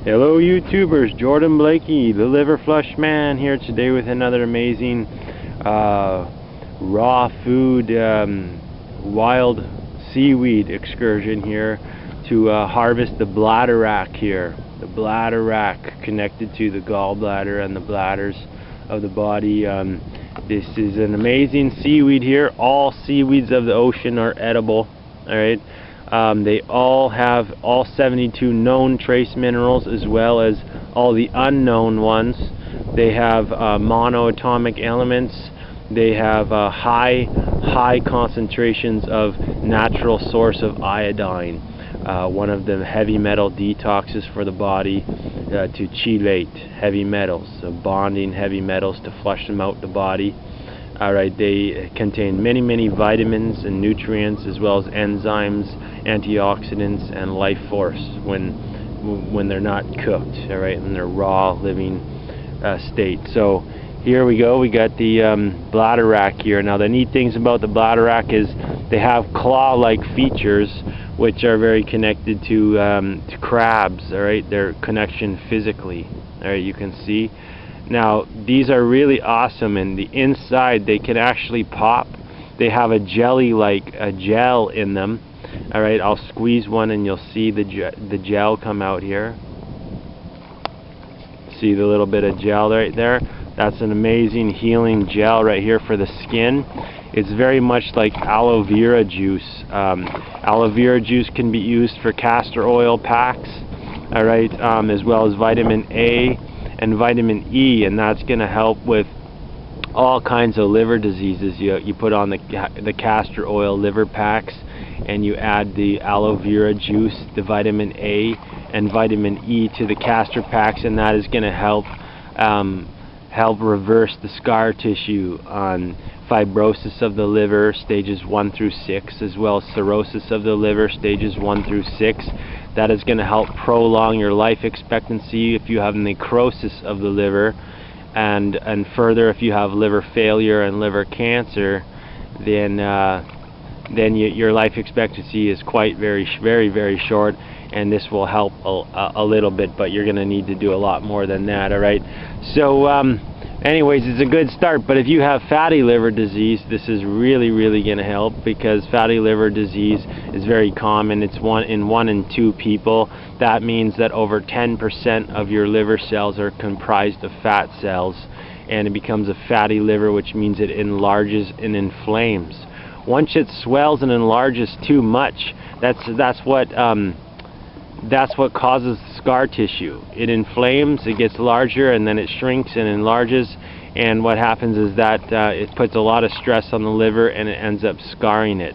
Hello YouTubers, Jordan Blakey, the Liver Flush Man, here today with another amazing raw food wild seaweed excursion here to harvest the bladderwrack here. The bladderwrack connected to the gallbladder and the bladders of the body. This is an amazing seaweed here. All seaweeds of the ocean are edible. Alright. They all have all 72 known trace minerals as well as all the unknown ones. They have monoatomic elements. They have high concentrations of natural source of iodine, one of the heavy metal detoxes for the body, to chelate heavy metals, so bonding heavy metals to flush them out the body. Alright, they contain many vitamins and nutrients as well as enzymes, antioxidants, and life force when they're not cooked, alright, in their raw living state. So here we go, we got the bladderwrack here. Now the neat things about the bladderwrack is they have claw-like features which are very connected to crabs, alright, their connection physically, alright, you can see. Now these are really awesome, and the inside they can actually pop. They have a jelly-like gel in them. Alright, I'll squeeze one and you'll see the gel come out here. See the little bit of gel right there? That's an amazing healing gel right here for the skin. It's very much like aloe vera juice. Aloe vera juice can be used for castor oil packs, alright, as well as vitamin A and vitamin E, and that's going to help with all kinds of liver diseases. You put on the castor oil liver packs, and you add the aloe vera juice, the vitamin A and vitamin E to the castor packs, and that is going to help reverse the scar tissue on fibrosis of the liver stages 1 through 6, as well as cirrhosis of the liver stages 1 through 6. That is going to help prolong your life expectancy if you have necrosis of the liver, and further, if you have liver failure and liver cancer, then your life expectancy is quite very short, and this will help a little bit, but you're going to need to do a lot more than that. Alright, so anyways, it's a good start, but if you have fatty liver disease, this is really going to help, because fatty liver disease is very common. It's 1 in 2 people. That means that over 10% of your liver cells are comprised of fat cells, and it becomes a fatty liver, which means it enlarges and inflames. Once it swells and enlarges too much, that's what causes scar tissue. It inflames, it gets larger, and then it shrinks and enlarges, and what happens is that it puts a lot of stress on the liver, and it ends up scarring it.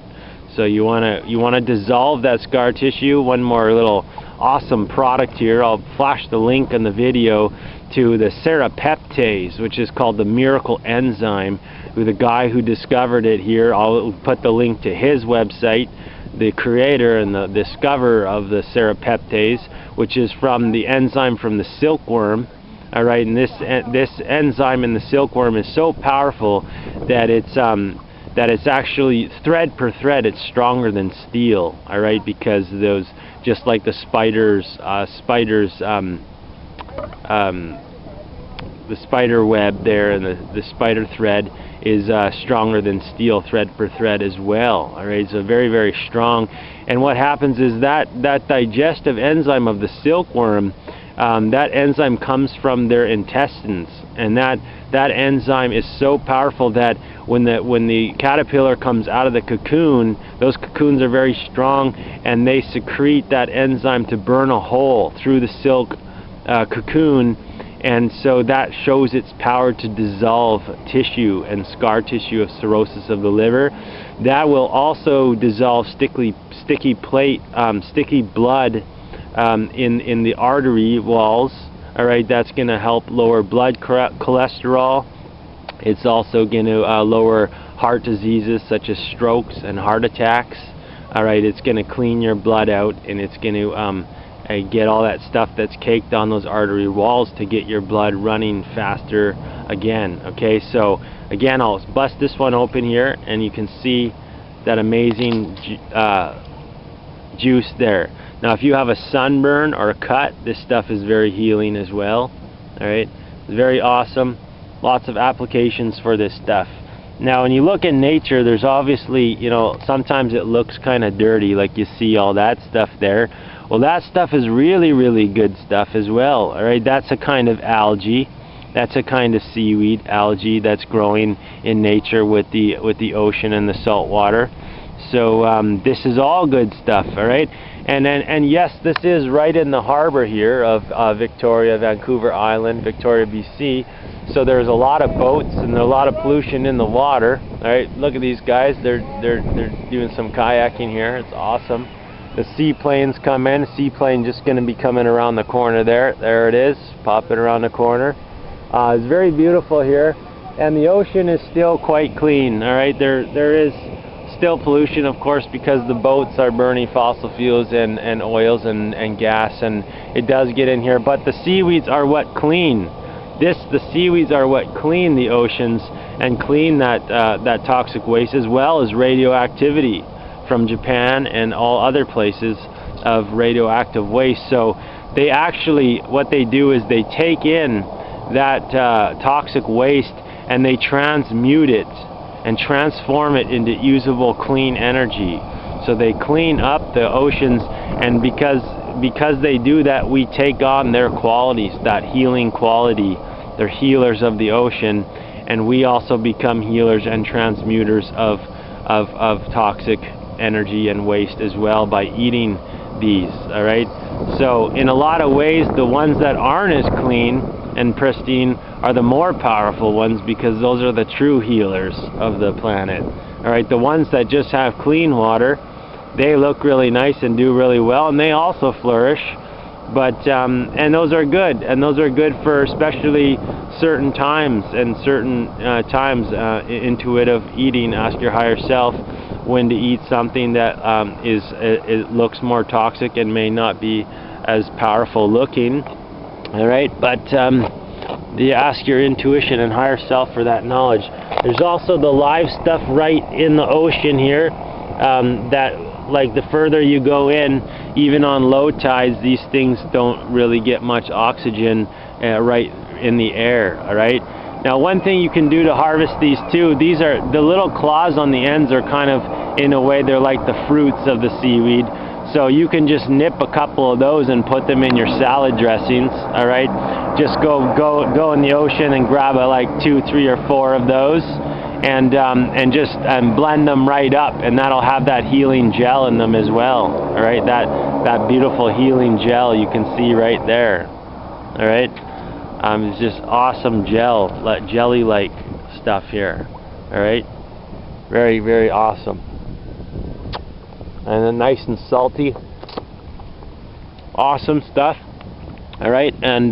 So you wanna dissolve that scar tissue. One more little awesome product here. I'll flash the link in the video to the serapeptase, which is called the miracle enzyme. The guy who discovered it here, I'll put the link to his website, the creator and the discoverer of the serapeptase, which is from the enzyme from the silkworm. Alright, and this enzyme in the silkworm is so powerful that it's actually thread per thread, it's stronger than steel. Alright, because those, just like the the spider web there, and the spider thread is stronger than steel thread per thread as well. Alright, so very strong. And what happens is that digestive enzyme of the silkworm, that enzyme comes from their intestines, and that enzyme is so powerful that when the caterpillar comes out of the cocoon, those cocoons are very strong, and they secrete that enzyme to burn a hole through the silk cocoon. And so that shows its power to dissolve tissue and scar tissue of cirrhosis of the liver. That will also dissolve sticky blood in the artery walls. Alright, that's going to help lower blood cholesterol. It's also going to lower heart diseases such as strokes and heart attacks. Alright, it's going to clean your blood out, and it's going to get all that stuff that's caked on those artery walls to get your blood running faster again. Okay, so again, I'll bust this one open here, and you can see that amazing juice there. Now if you have a sunburn or a cut, this stuff is very healing as well. Alright, it's very awesome. Lots of applications for this stuff. Now when you look in nature, there's obviously, you know, sometimes it looks kind of dirty, like you see all that stuff there. Well, that stuff is really, really good stuff as well. Alright, that's a kind of algae. That's a kind of seaweed, algae, that's growing in nature with the ocean and the salt water. So this is all good stuff, alright? And yes, this is right in the harbor here of Victoria, Vancouver Island, Victoria, BC. So there's a lot of boats and there's a lot of pollution in the water. Alright, look at these guys. They're doing some kayaking here. It's awesome. The seaplanes come in. Seaplane just going to be coming around the corner there. There it is, popping around the corner. It's very beautiful here, and the ocean is still quite clean. Alright, there is still pollution, of course, because the boats are burning fossil fuels and oils and gas, and it does get in here. But the seaweeds are what clean. The seaweeds are what clean the oceans and clean that toxic waste, as well as radioactivity from Japan and all other places of radioactive waste. So they actually, what they do is they take in that toxic waste and they transmute it and transform it into usable clean energy. So they clean up the oceans, and because they do that, we take on their qualities, that healing quality. They're healers of the ocean, and we also become healers and transmuters of toxic energy and waste as well by eating these. Alright, so in a lot of ways, the ones that aren't as clean and pristine are the more powerful ones, because those are the true healers of the planet. Alright, the ones that just have clean water, they look really nice and do really well, and they also flourish, but and those are good, and those are good for especially certain times and certain times. Intuitive eating, ask your higher self when to eat something that it looks more toxic and may not be as powerful looking. Alright, but you ask your intuition and higher self for that knowledge. There's also the live stuff right in the ocean here, that, like, the further you go in, even on low tides, these things don't really get much oxygen right in the air. Alright, now one thing you can do to harvest these too, these are, the little claws on the ends are kind of, in a way, they're like the fruits of the seaweed. So you can just nip a couple of those and put them in your salad dressings. Alright, just go in the ocean and grab like 2, 3, or 4 of those, and just blend them right up, and that'll have that healing gel in them as well. Alright, that beautiful healing gel you can see right there. Alright, it's just awesome jelly-like stuff here. Alright, very, very awesome. And then nice and salty, awesome stuff. Alright, and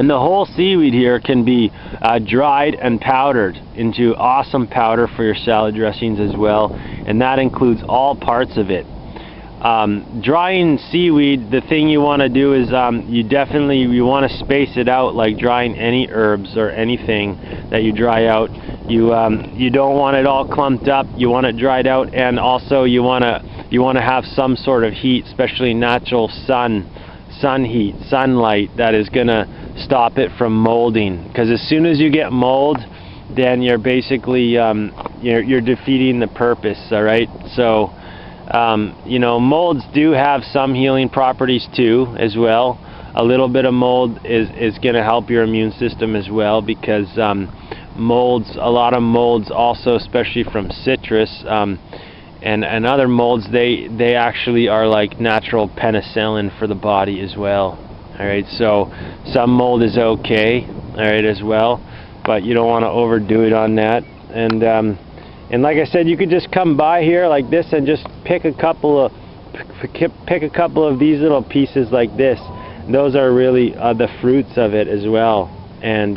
the whole seaweed here can be dried and powdered into awesome powder for your salad dressings as well, and that includes all parts of it. Drying seaweed, the thing you want to do is you want to space it out, like drying any herbs or anything that you dry out. You don't want it all clumped up. You want it dried out, and also you want to have some sort of heat, especially natural sun heat, sunlight, that is going to stop it from molding. Because as soon as you get mold, then you're basically you're defeating the purpose. All right, so you know, molds do have some healing properties too as well. A little bit of mold is going to help your immune system as well, because molds, a lot of molds also, especially from citrus and other molds, they actually are like natural penicillin for the body as well. Alright, so some mold is okay, alright, as well, but you don't want to overdo it on that. And like I said, you could just come by here like this and just pick a couple of these little pieces like this. Those are really the fruits of it as well, and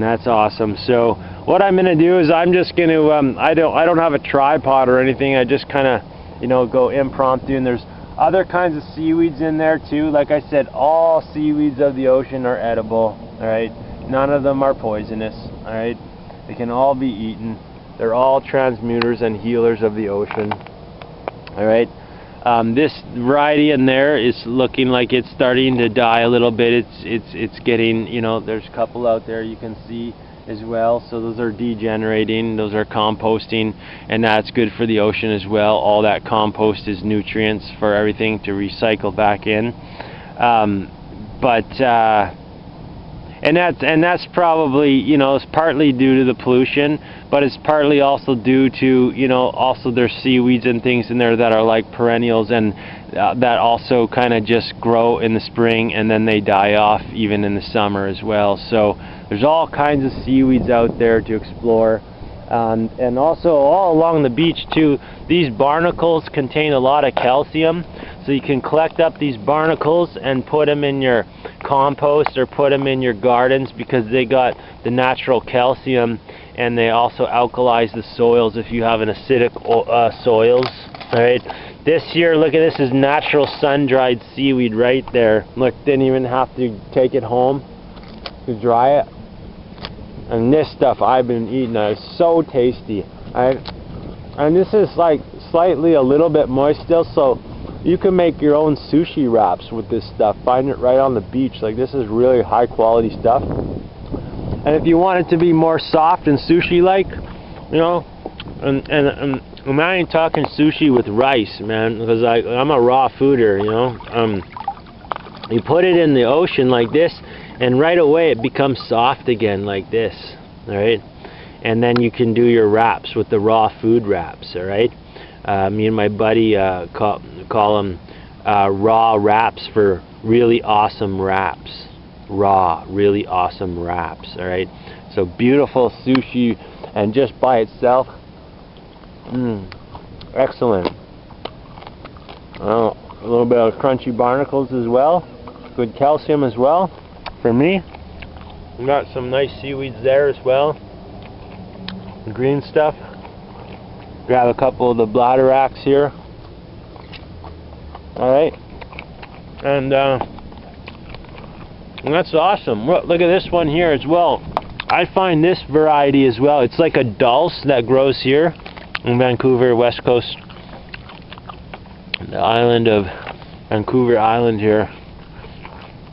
that's awesome. So what I'm going to do is I'm just going to I don't have a tripod or anything. I just kind of, you know, go impromptu, and there's other kinds of seaweeds in there too. Like I said, all seaweeds of the ocean are edible. All right, none of them are poisonous. All right, they can all be eaten. They're all transmuters and healers of the ocean. All right. This variety in there is looking like it's starting to die a little bit. It's getting, you know, there's a couple out there you can see as well. So those are degenerating, those are composting, and that's good for the ocean as well. All that compost is nutrients for everything to recycle back in. And that's probably, you know, it's partly due to the pollution, but it's partly also due to, you know, also there's seaweeds and things in there that are like perennials, and that also kind of just grow in the spring and then they die off even in the summer as well. So there's all kinds of seaweeds out there to explore. And also all along the beach too, these barnacles contain a lot of calcium, so you can collect up these barnacles and put them in your compost or put them in your gardens, because they got the natural calcium, and they also alkalize the soils if you have an acidic soils. Alright, this here, look at this, is natural sun-dried seaweed right there. Look, didn't even have to take it home to dry it. And this stuff I've been eating, it's so tasty. And this is like slightly a little bit moist still, so you can make your own sushi wraps with this stuff. Find it right on the beach. Like, this is really high quality stuff. And if you want it to be more soft and sushi like, you know, and I ain't talking sushi with rice, man, because I'm a raw fooder, you know. You put it in the ocean like this, and right away it becomes soft again like this, alright? And then you can do your wraps with the raw food wraps, alright? Me and my buddy call them raw wraps for really awesome wraps. Raw, really awesome wraps, alright? So beautiful sushi, and just by itself, excellent. A little bit of crunchy barnacles as well. Good calcium as well. For me, we got some nice seaweeds there as well. The green stuff. Grab a couple of the bladderwracks here. Alright. And that's awesome. Look at this one here as well. I find this variety as well. It's like a dulse that grows here in Vancouver, West Coast. The island of Vancouver Island here.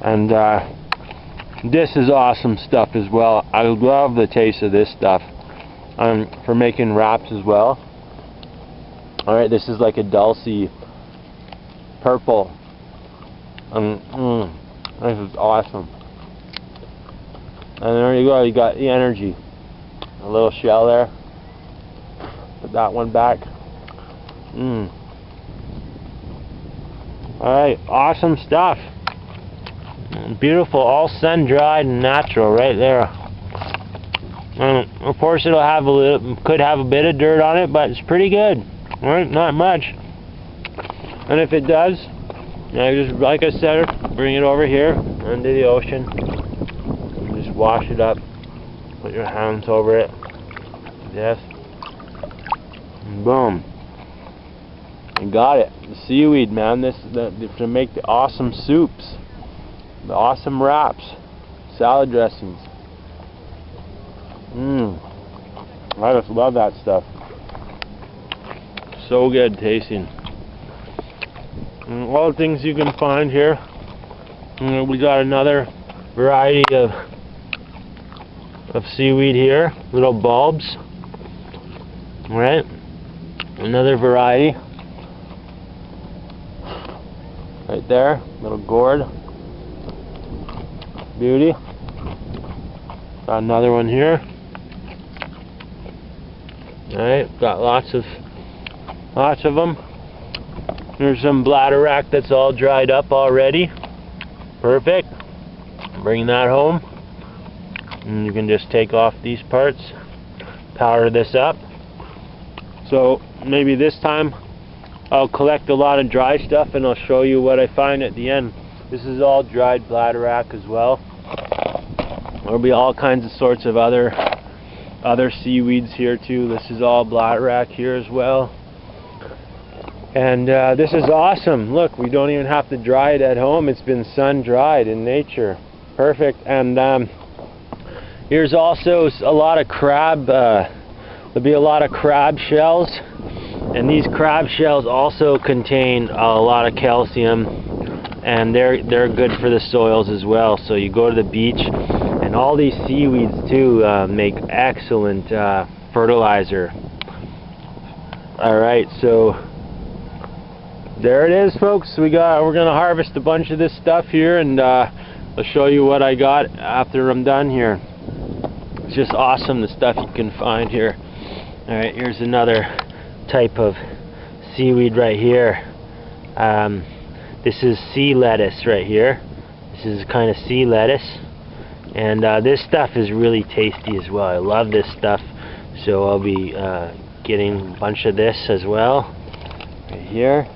And this is awesome stuff as well. I love the taste of this stuff for making wraps as well. Alright, this is like a dulcey purple. This is awesome. And there you go, you got the energy. A little shell there. Put that one back. Alright, awesome stuff. Beautiful, all sun-dried and natural right there. Of course, it'll have could have a bit of dirt on it, but it's pretty good. Right, not much. And if it does, just like I said, bring it over here into the ocean. And just wash it up. Put your hands over it. Yes. And boom. You got it. The seaweed, man. To make the awesome soups. The awesome wraps, salad dressings. I just love that stuff. So good tasting. And all the things you can find here. We got another variety of seaweed here, little bulbs. All right, another variety. Right there, little gourd. Beauty. Got another one here. Alright, got lots of them. Here's some bladderwrack that's all dried up already. Perfect. Bring that home. And you can just take off these parts. Power this up. So maybe this time I'll collect a lot of dry stuff and I'll show you what I find at the end. This is all dried bladderwrack as well. There'll be all kinds of sorts of other seaweeds here too. This is all bladderwrack here as well. And this is awesome. Look, we don't even have to dry it at home. It's been sun-dried in nature. Perfect. And here's also a lot of crab. There'll be a lot of crab shells And these crab shells also contain a lot of calcium, and they're good for the soils as well. So you go to the beach, and all these seaweeds too make excellent fertilizer. Alright, so there it is, folks. We're gonna harvest a bunch of this stuff here, and I'll show you what I got after I'm done here. It's just awesome, the stuff you can find here. Alright, here's another type of seaweed right here. This is sea lettuce right here. This is kind of sea lettuce, and this stuff is really tasty as well. I love this stuff, so I'll be getting a bunch of this as well right here.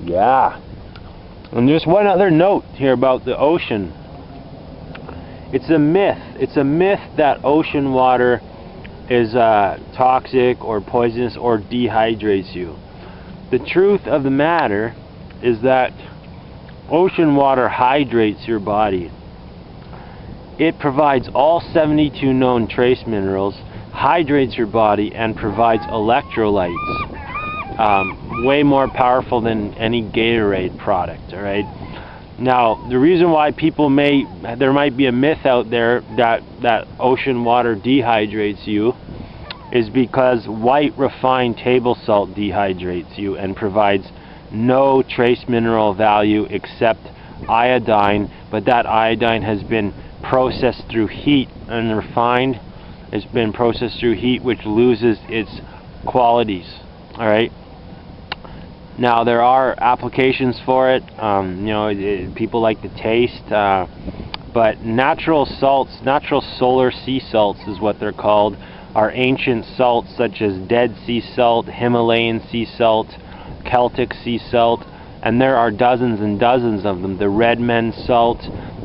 Yeah. And just one other note here about the ocean. It's a myth. It's a myth that ocean water is toxic or poisonous or dehydrates you. The truth of the matter is that ocean water hydrates your body. It provides all 72 known trace minerals, hydrates your body, and provides electrolytes. Way more powerful than any Gatorade product, alright? Now, the reason why there might be a myth out there that ocean water dehydrates you is because white refined table salt dehydrates you and provides no trace mineral value except iodine, but that iodine has been processed through heat and refined. It's been processed through heat, which loses its qualities, alright? Now, there are applications for it. People like the taste, but natural salts, natural solar sea salts is what they're called, are ancient salts such as Dead Sea salt, Himalayan sea salt, Celtic sea salt, and there are dozens and dozens of them. The Redmen salt,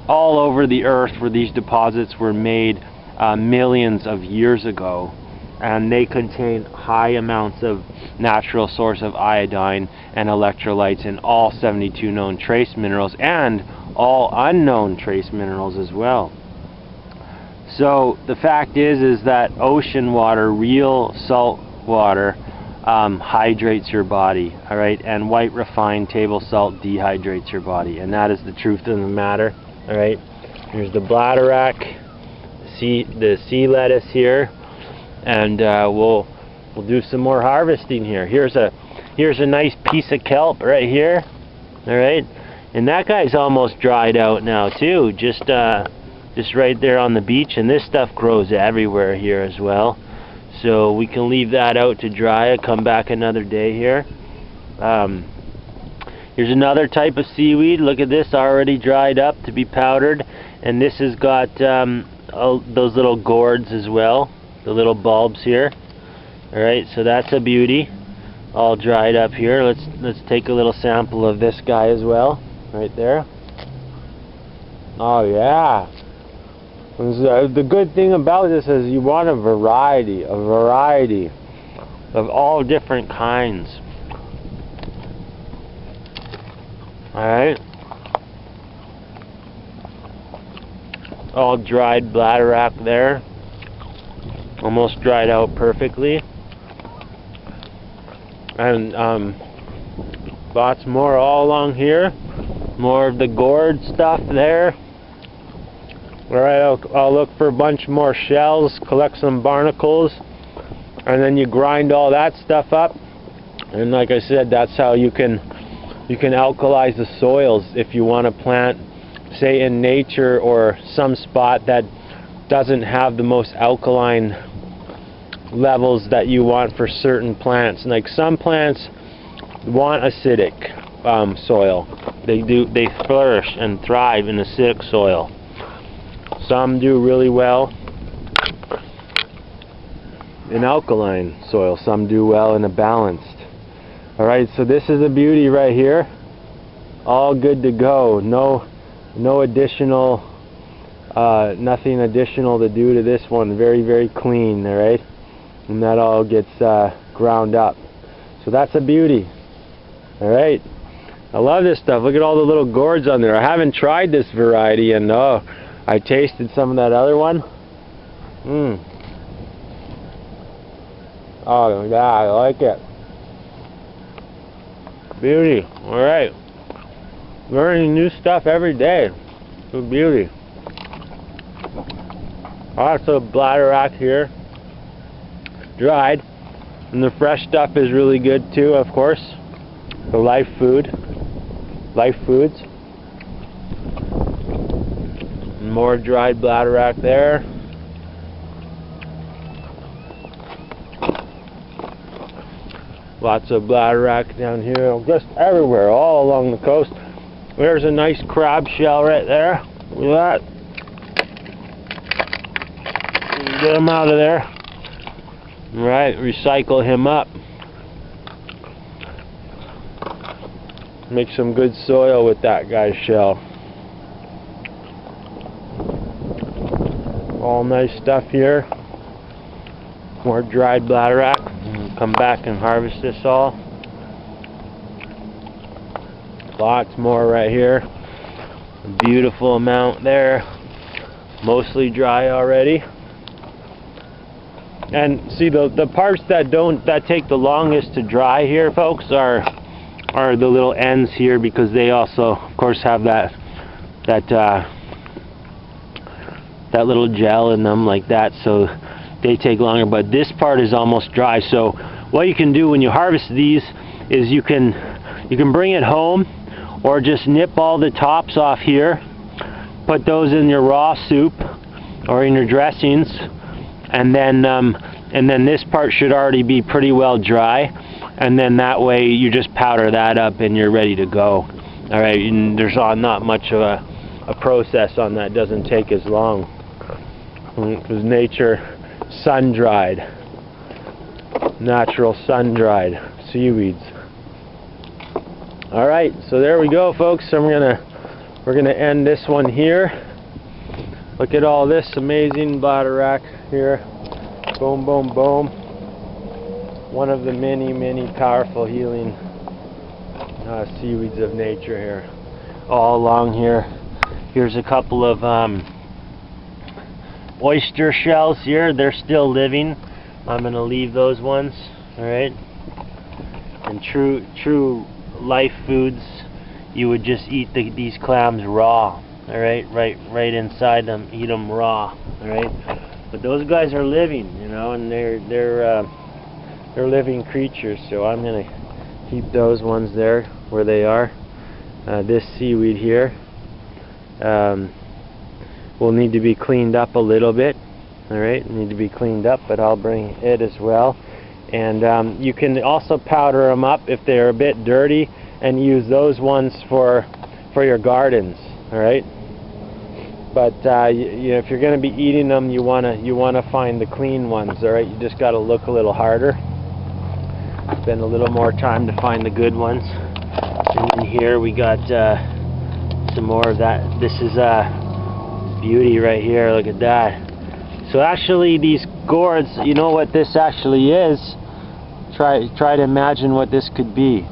all over the earth where these deposits were made millions of years ago. And they contain high amounts of natural source of iodine and electrolytes in all 72 known trace minerals and all unknown trace minerals as well. So the fact is that ocean water, real salt water, hydrates your body, alright, and white refined table salt dehydrates your body, and that is the truth of the matter, alright. Here's the bladderwrack, the sea lettuce here. And we'll do some more harvesting here. Here's a nice piece of kelp right here. All right, and that guy's almost dried out now too. Just right there on the beach, and this stuff grows everywhere here as well. So we can leave that out to dry. Come back another day here. Here's another type of seaweed. Look at this, already dried up to be powdered, and this has got those little gourds as well. The little bulbs here. Alright, so that's a beauty. All dried up here. Let's take a little sample of this guy as well. Right there. Oh yeah. The good thing about this is you want a variety of all different kinds. Alright. All dried bladderwrack there. Almost dried out perfectly, and lots more all along here. More of the gourd stuff there. Alright, I'll look for a bunch more shells, collect some barnacles, and then you grind all that stuff up. And like I said, that's how you can alkalize the soils if you want to plant, say in nature or some spot that doesn't have the most alkaline levels that you want for certain plants. Like some plants want acidic soil. They flourish and thrive in acidic soil. Some do really well in alkaline soil. Some do well in a balanced. Alright, so this is a beauty right here. All good to go. No additional nothing additional to do to this one. Very, very clean, alright? And that all gets ground up. So that's a beauty. Alright. I love this stuff. Look at all the little gourds on there. I haven't tried this variety, and I tasted some of that other one. Oh yeah, I like it. Beauty. Alright. Learning new stuff every day. Good beauty. Also bladderwrack here. Dried. And the fresh stuff is really good too, of course. The life foods. And more dried bladderwrack there. Lots of bladderwrack down here, just everywhere, all along the coast. There's a nice crab shell right there. Look at that. Get him out of there. Right, recycle him up. Make some good soil with that guy's shell. All nice stuff here. More dried bladderwrack. Come back and harvest this all. Lots more right here. A beautiful amount there. Mostly dry already. And see, the parts that take the longest to dry here, folks, are the little ends here, because they also, of course, have that little gel in them like that, so they take longer. But this part is almost dry. So what you can do when you harvest these is you can bring it home, or just nip all the tops off here, put those in your raw soup or in your dressings, and then this part should already be pretty well dry, and then that way you just powder that up and you're ready to go. Alright, and there's not much of a process on that. It doesn't take as long, because nature sun-dried, natural sun-dried seaweeds. Alright, so there we go, folks. So we're gonna end this one here. Look at all this amazing bladderwrack here. Boom, boom, boom. One of the many powerful healing seaweeds of nature here. All along here. Here's a couple of oyster shells here. They're still living. I'm gonna leave those ones. Alright. And true life foods, you would just eat these clams raw. Alright, right inside them, eat them raw. Alright, but those guys are living, you know, and they're living creatures. So I'm gonna keep those ones there where they are. This seaweed here will need to be cleaned up a little bit. Alright, need to be cleaned up, but I'll bring it as well. And you can also powder them up if they're a bit dirty, and use those ones for your gardens. All right, but if you're going to be eating them, you wanna find the clean ones. All right, you just got to look a little harder, spend a little more time to find the good ones. And then here we got some more of that. This is beauty right here. Look at that. So actually, these gourds, you know what this actually is? Try to imagine what this could be.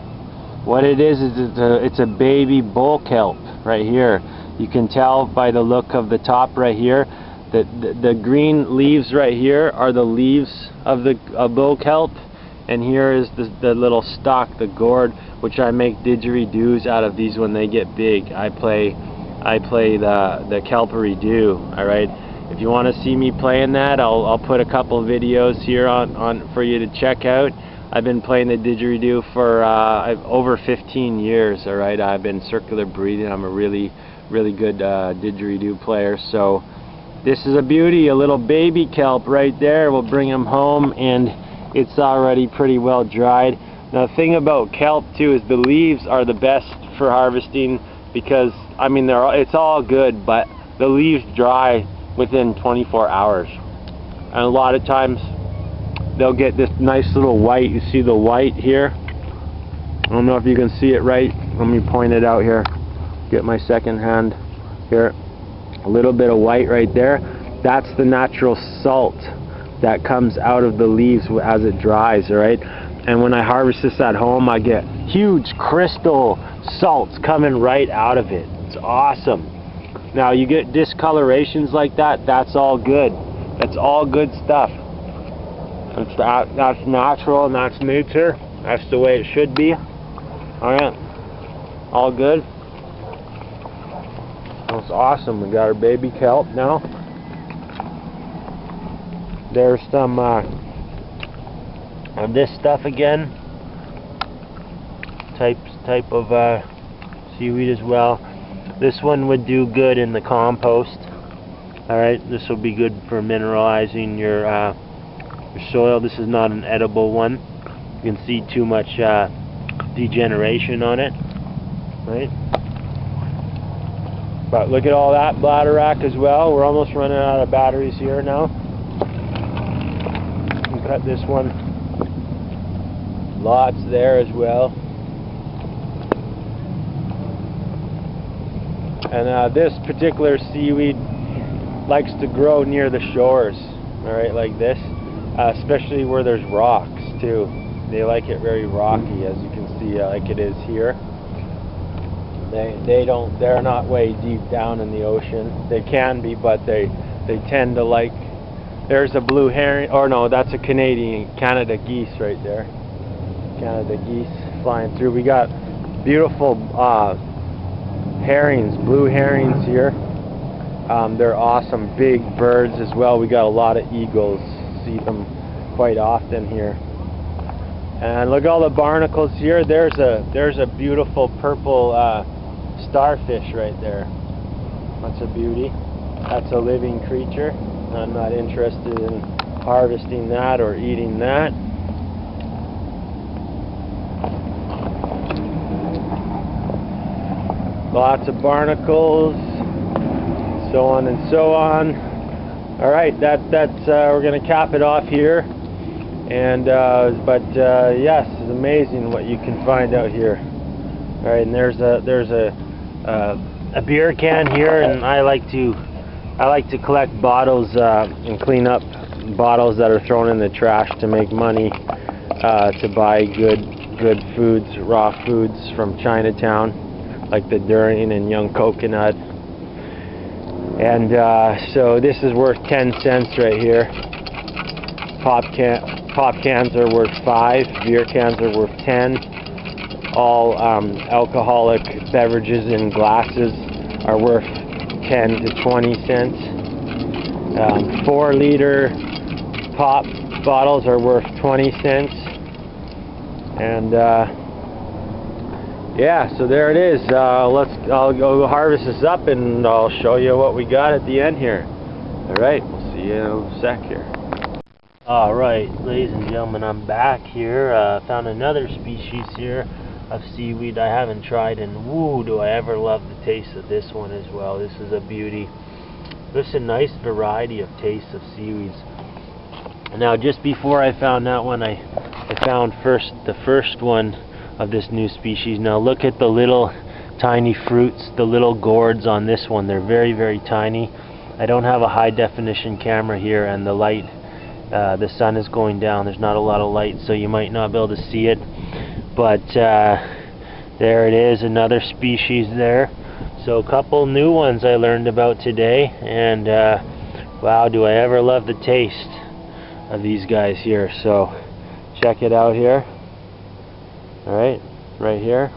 What it is it's a baby bull kelp right here. You can tell by the look of the top right here that the green leaves right here are the leaves of the bull kelp, and here is the little stalk, the gourd, which I make didgeridoos out of these when they get big. I play the kelperidoo. All right. If you want to see me playing that, I'll put a couple videos here on for you to check out. I've been playing the didgeridoo for over 15 years. All right, I've been circular breathing. I'm a really good didgeridoo player. So this is a beauty, a little baby kelp right there. We'll bring him home, and it's already pretty well dried. Now the thing about kelp too is the leaves are the best for harvesting, because I mean it's all good, but the leaves dry within 24 hours, and a lot of times they'll get this nice little white. You see the white here? I don't know if you can see it right. Let me point it out here. Get my second hand here. A little bit of white right there. That's the natural salt that comes out of the leaves as it dries. All right. And when I harvest this at home, I get huge crystal salts coming right out of it. It's awesome. Now you get discolorations like that. That's all good. That's all good stuff. That's natural and that's nature. That's the way it should be. Alright. All good. That's awesome. We got our baby kelp now. There's some of this stuff again. Type of seaweed as well. This one would do good in the compost. Alright, this will be good for mineralizing your soil. This is not an edible one. You can see too much degeneration on it. Right? But look at all that bladderwrack as well. We're almost running out of batteries here now. We cut this one. Lots there as well. And this particular seaweed likes to grow near the shores, alright, like this, especially where there's rocks too. They like it very rocky, as you can see, like it is here. They're not way deep down in the ocean. They can be, but they tend to like. There's a blue herring, or no, that's a Canada geese right there. Canada geese flying through. We got beautiful herrings, blue herrings here. They're awesome, big birds as well. We got a lot of eagles. See them quite often here. And look at all the barnacles here. There's a beautiful purple starfish right there. That's a beauty. That's a living creature. I'm not interested in harvesting that or eating that. Lots of barnacles, so on and so on. All right, that's we're gonna cap it off here. And yes, it's amazing what you can find out here. All right, and there's a beer can here, and I like to collect bottles and clean up bottles that are thrown in the trash to make money to buy good foods, raw foods from Chinatown, like the durian and young coconut. And so this is worth 10 cents right here. Pop cans are worth 5. Beer cans are worth 10. All alcoholic beverages in glasses are worth 10 to 20 cents. 4-liter pop bottles are worth 20 cents. And yeah, so there it is. I'll go harvest this up and I'll show you what we got at the end here. Alright, we'll see you in a sec here. Alright, ladies and gentlemen, I'm back here. Found another species here of seaweed I haven't tried, and woo, do I ever love the taste of this one as well. This is a beauty. There's a nice variety of tastes of seaweeds. Now, just before I found that one, I found the first one of this new species. Now look at the little tiny fruits, the little gourds on this one. They're very, very tiny. I don't have a high definition camera here, and the light, the sun is going down. There's not a lot of light, so you might not be able to see it. But there it is, another species there. So a couple new ones I learned about today, and wow, do I ever love the taste of these guys here. So check it out here. Alright, right here.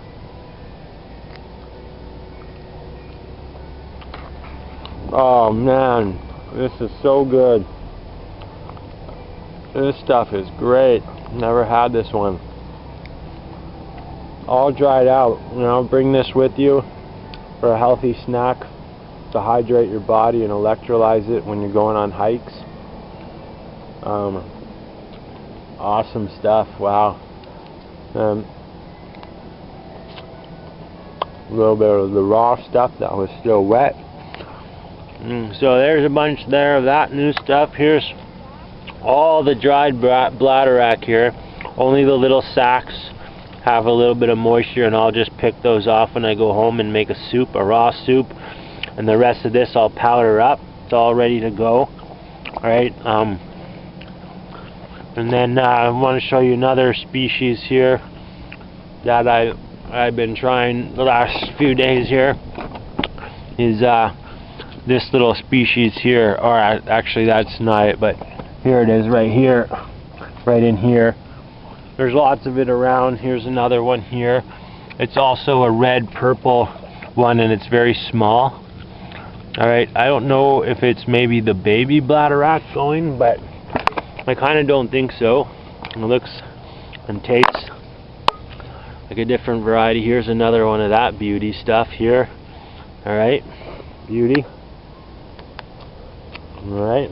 Oh man, this is so good. This stuff is great. Never had this one. All dried out. You know, bring this with you for a healthy snack to hydrate your body and electrolyze it when you're going on hikes. Awesome stuff. Wow. A little bit of the raw stuff that was still wet. So there's a bunch there of that new stuff. Here's all the dried bladderwrack here. Only the little sacks have a little bit of moisture, and I'll just pick those off when I go home and make a soup, a raw soup. And the rest of this I'll powder up. It's all ready to go. Alright, and then I want to show you another species here that I've been trying the last few days here. Is this little species here, or actually that's not it, but here it is right here. right in here. There's lots of it around. Here's another one here. It's also a red-purple one, and it's very small. Alright, I don't know if it's maybe the baby bladderwrack going, but I kind of don't think so. It looks and tastes like a different variety. Here's another one of that beauty stuff here. Alright, beauty. Alright.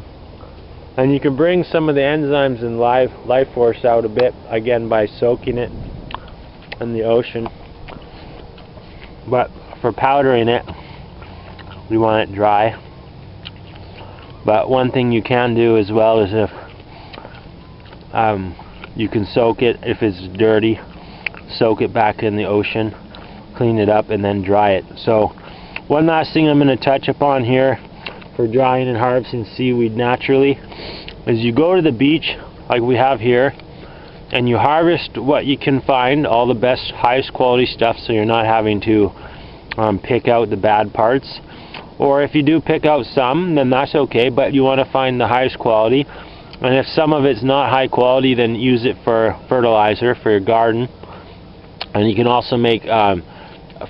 And you can bring some of the enzymes and life force out a bit, again, by soaking it in the ocean. But for powdering it, we want it dry. But one thing you can do as well is if you can soak it, if it's dirty, soak it back in the ocean, clean it up, and then dry it. So one last thing I'm going to touch upon here for drying and harvesting seaweed naturally is you go to the beach like we have here and you harvest what you can find, all the best, highest quality stuff, so you're not having to pick out the bad parts. Or if you do pick out some, then that's okay, but you want to find the highest quality. And if some of it's not high quality, then use it for fertilizer for your garden. And you can also make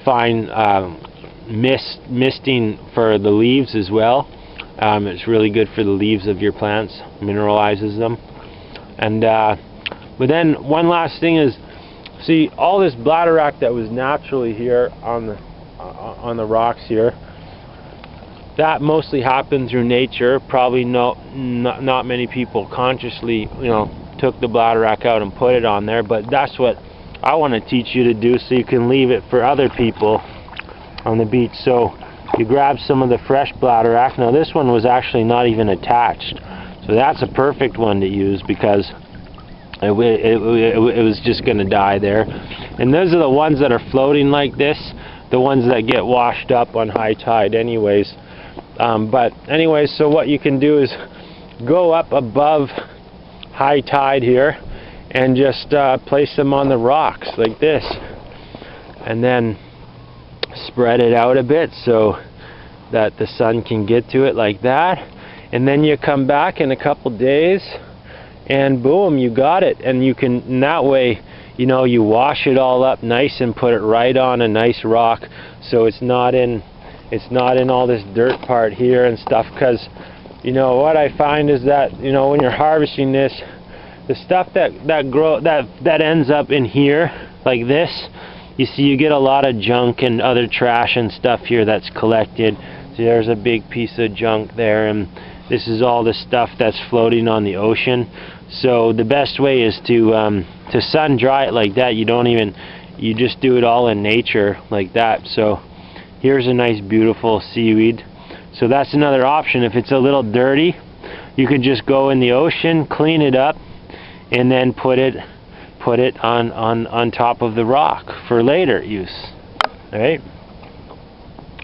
fine misting for the leaves as well. It's really good for the leaves of your plants, mineralizes them. And but then one last thing is, see, all this bladderwrack that was naturally here on the rocks here, that mostly happened through nature. Probably not many people consciously, took the bladderwrack out and put it on there. But that's what I want to teach you to do, so you can leave it for other people on the beach. So you grab some of the fresh bladderwrack. Now this one was actually not even attached, so that's a perfect one to use because it was just going to die there. And those are the ones that are floating like this, the ones that get washed up on high tide anyways. But anyways, so what you can do is go up above high tide here and just place them on the rocks like this, and then spread it out a bit so that the sun can get to it like that. And then you come back in a couple days and boom, you got it. And you can, in that way, you wash it all up nice and put it right on a nice rock, so it's not in all this dirt part here and stuff. Because what I find is that when you're harvesting this, the stuff that ends up in here like this, you see, you get a lot of junk and other trash and stuff here that's collected. See, there's a big piece of junk there, and this is all the stuff that's floating on the ocean. So the best way is to sun dry it like that. You just do it all in nature like that. So here's a nice beautiful seaweed. So that's another option. If it's a little dirty, you could just go in the ocean, clean it up, and then put it on top of the rock for later use. Alright?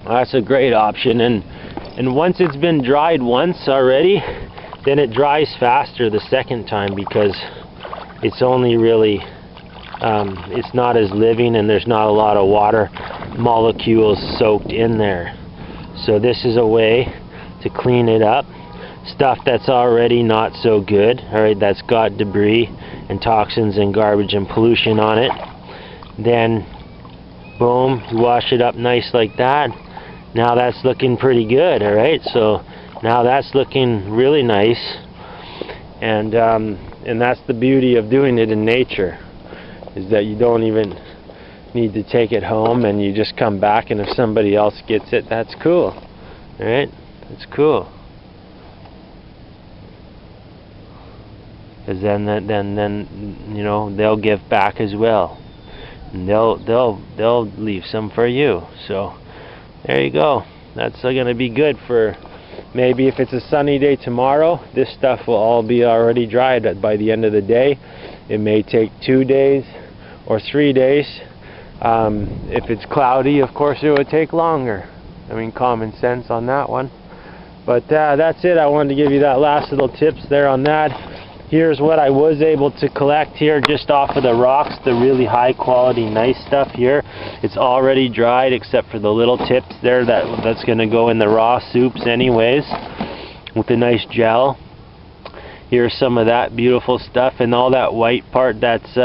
That's a great option, and once it's been dried once already, then it dries faster the second time, because it's only really it's not as living, and there's not a lot of water molecules soaked in there. So this is a way to clean it up. Stuff that's already not so good, alright, that's got debris and toxins and garbage and pollution on it, then boom, you wash it up nice like that. Now that's looking pretty good. Alright, so now that's looking really nice, and that's the beauty of doing it in nature, is that you don't even need to take it home, and you just come back, and if somebody else gets it, that's cool. Alright, that's cool. Because then they'll give back as well, and they'll leave some for you. So there you go. That's going to be good for maybe if it's a sunny day tomorrow. This stuff will all be already dried by the end of the day. It may take 2 days or 3 days. If it's cloudy, of course it would take longer. I mean, common sense on that one. But that's it. I wanted to give you that last little tips there on that. Here's what I was able to collect here just off of the rocks, the really high quality nice stuff here. It's already dried except for the little tips there that's going to go in the raw soups anyways with a nice gel. Here's some of that beautiful stuff, and all that white part, that's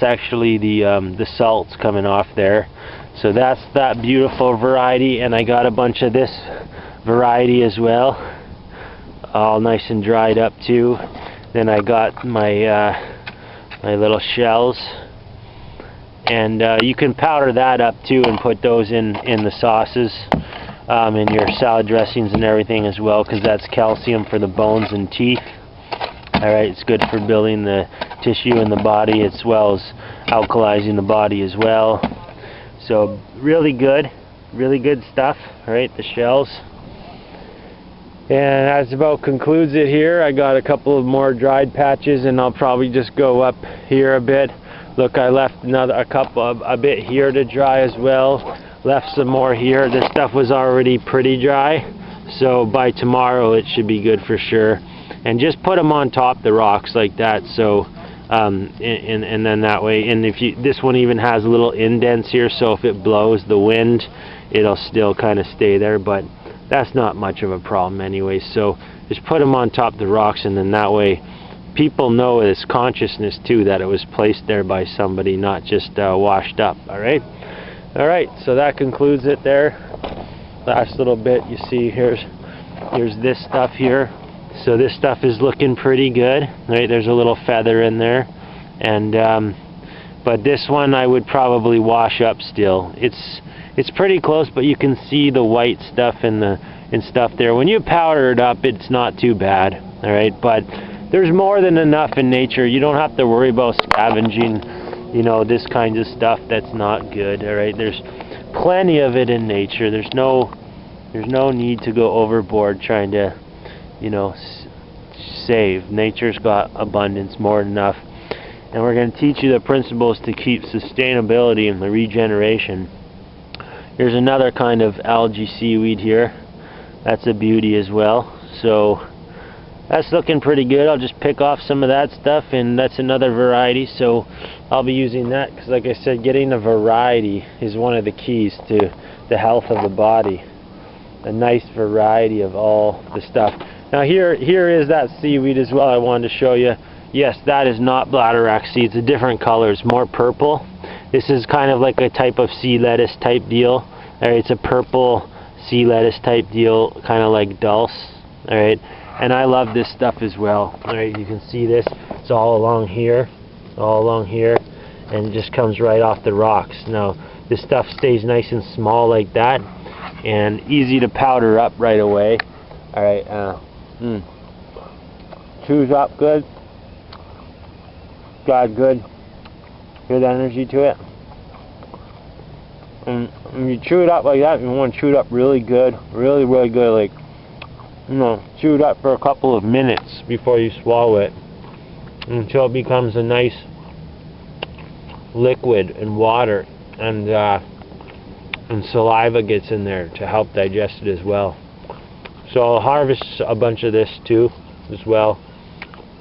actually the salts coming off there. So that's that beautiful variety, and I got a bunch of this variety as well, all nice and dried up too. Then I got my my little shells, and you can powder that up too and put those in the sauces, in your salad dressings and everything as well, because that's calcium for the bones and teeth. Alright, it's good for building the tissue in the body as well as alkalizing the body as well. So really good stuff. Alright, the shells. And that's about concludes it here. I got a couple of more dried patches, and I'll probably just go up here a bit. Look, I left a bit here to dry as well. Left some more here. This stuff was already pretty dry, so by tomorrow it should be good for sure. And just put them on top the rocks like that, so and then that way. And if this one even has little indents here, so if it blows the wind, it'll still kind of stay there, but that's not much of a problem anyway. So just put them on top the rocks, and then that way people know this consciousness too, that it was placed there by somebody, not just washed up. Alright, so that concludes it there. Last little bit, you see here's this stuff here. So this stuff is looking pretty good. Right, there's a little feather in there, and but this one I would probably wash up still. It's pretty close, but you can see the white stuff and stuff there. When you powder it up, it's not too bad. Alright, but there's more than enough in nature. You don't have to worry about scavenging, you know, this kind of stuff that's not good. Alright, there's plenty of it in nature. There's no need to go overboard trying to, you know, save. Nature's got abundance, more than enough. And we're going to teach you the principles to keep sustainability and the regeneration. Here's another kind of algae seaweed here. That's a beauty as well. So that's looking pretty good. I'll just pick off some of that stuff, and that's another variety, so I'll be using that, because like I said, getting a variety is one of the keys to the health of the body. A nice variety of all the stuff. Now here is that seaweed as well I wanted to show you. Yes, that is not bladderwrack seed. It's a different color. It's more purple. This is kind of like a type of sea lettuce type deal. Alright, it's a purple sea lettuce type deal, kind of like dulse. Alright, and I love this stuff as well. Alright, you can see this. It's all along here, and it just comes right off the rocks. Now, this stuff stays nice and small like that, and easy to powder up right away. Alright, chews up good. Got good energy to it. And when you chew it up like that, you want to chew it up really good, really good, like, you know, chew it up for a couple of minutes before you swallow it, until it becomes a nice liquid and water, and saliva gets in there to help digest it as well. So I'll harvest a bunch of this too as well.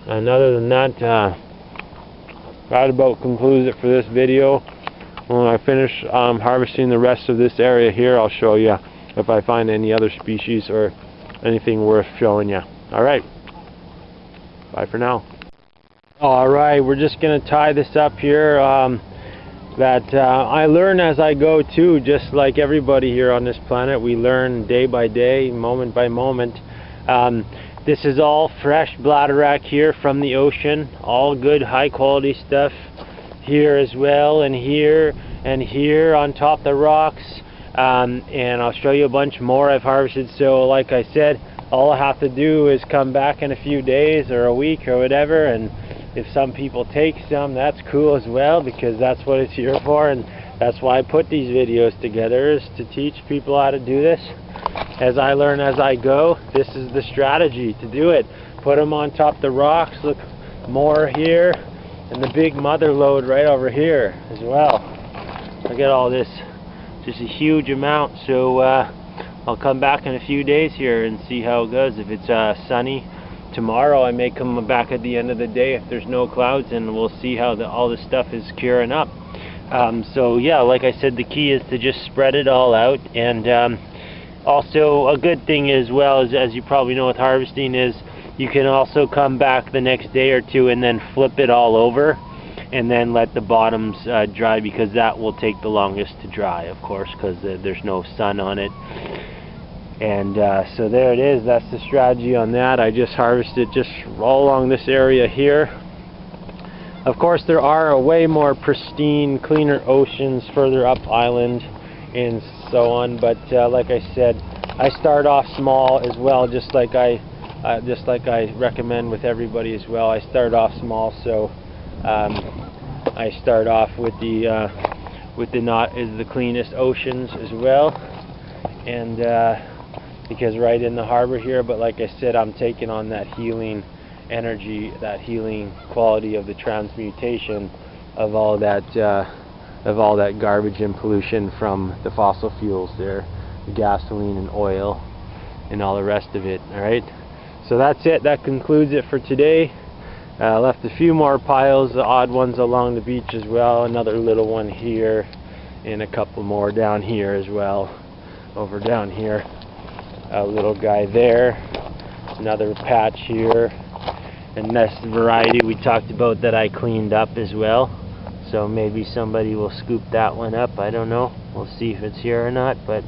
And other than that, that about concludes it for this video. When I finish harvesting the rest of this area here, I'll show you if I find any other species or anything worth showing you. Alright, bye for now. Alright, we're just going to tie this up here. I learn as I go too, just like everybody here on this planet. We learn day by day, moment by moment. This is all fresh bladderwrack here from the ocean. All good, high quality stuff here as well, and here on top the rocks. And I'll show you a bunch more I've harvested. So like I said, all I have to do is come back in a few days or a week or whatever, and if some people take some, that's cool as well, because that's what it's here for, and that's why I put these videos together, is to teach people how to do this. As I learn as I go, this is the strategy to do it. Put them on top the rocks. Look, more here, and the big mother lode right over here as well. Look at all this, just a huge amount. So I'll come back in a few days here and see how it goes. If it's sunny tomorrow, I may come back at the end of the day if there's no clouds, and we'll see how all this stuff is curing up. So yeah, like I said, the key is to just spread it all out. And also a good thing as well, as you probably know with harvesting, is You can also come back the next day or two and then flip it all over and then let the bottoms dry, because that will take the longest to dry, of course, because there's no sun on it. And so there it is. That's the strategy on that. I just harvested just all along this area here. Of course, there are way more pristine, cleaner oceans further up island and so on, but like I said, I start off small as well, just like I recommend with everybody as well. I start off small, so I start off with the not is the cleanest oceans as well, and because right in the harbor here. But like I said, I'm taking on that healing energy, that healing quality of the transmutation of all that garbage and pollution from the fossil fuels there, the gasoline and oil and all the rest of it. Alright, so that's it. That concludes it for today. Left a few more piles, the odd ones along the beach as well, another little one here and a couple more down here as well, over down here, a little guy there, another patch here, and that's the variety we talked about that I cleaned up as well. So maybe somebody will scoop that one up. I don't know. We'll see if it's here or not. But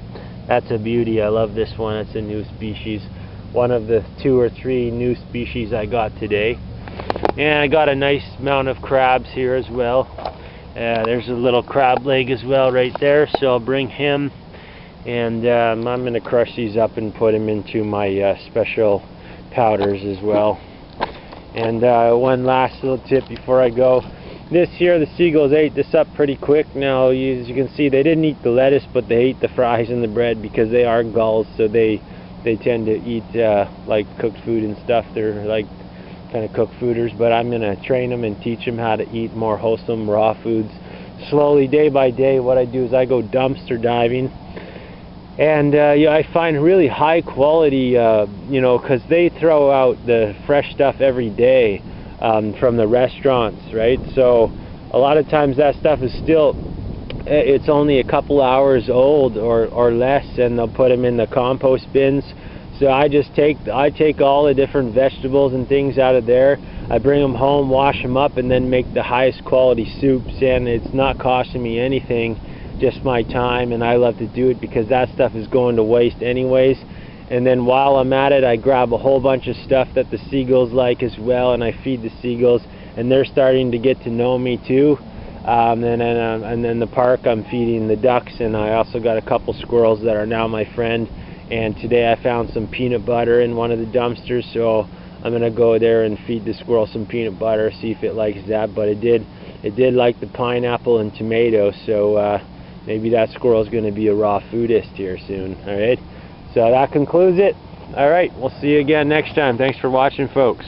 that's a beauty. I love this one. It's a new species. One of the 2 or 3 new species I got today. And I got a nice amount of crabs here as well. There's a little crab leg as well right there. So I'll bring him. And I'm going to crush these up and put them into my special powders as well. And one last little tip before I go. This here, the seagulls ate this up pretty quick. Now, as you can see, they didn't eat the lettuce, but they ate the fries and the bread, because they are gulls, so they tend to eat like cooked food and stuff. They're like kind of cooked fooders, but I'm going to train them and teach them how to eat more wholesome raw foods slowly, day by day. What I do is I go dumpster diving, and I find really high quality, because they throw out the fresh stuff every day. From the restaurants, right? So a lot of times that stuff is still, it's only a couple hours old or less, and they'll put them in the compost bins. So I take all the different vegetables and things out of there. I bring them home, wash them up, and then make the highest quality soups, and it's not costing me anything, just my time, and I love to do it because that stuff is going to waste anyways. And then while I'm at it, I grab a whole bunch of stuff that the seagulls like as well, and I feed the seagulls, and they're starting to get to know me too. And then the park, I'm feeding the ducks, and I also got a couple squirrels that are now my friend. And today I found some peanut butter in one of the dumpsters, so I'm gonna go there and feed the squirrel some peanut butter, see if it likes that. But it did like the pineapple and tomato, so maybe that squirrel's gonna be a raw foodist here soon. All right. So that concludes it. Alright, we'll see you again next time. Thanks for watching, folks.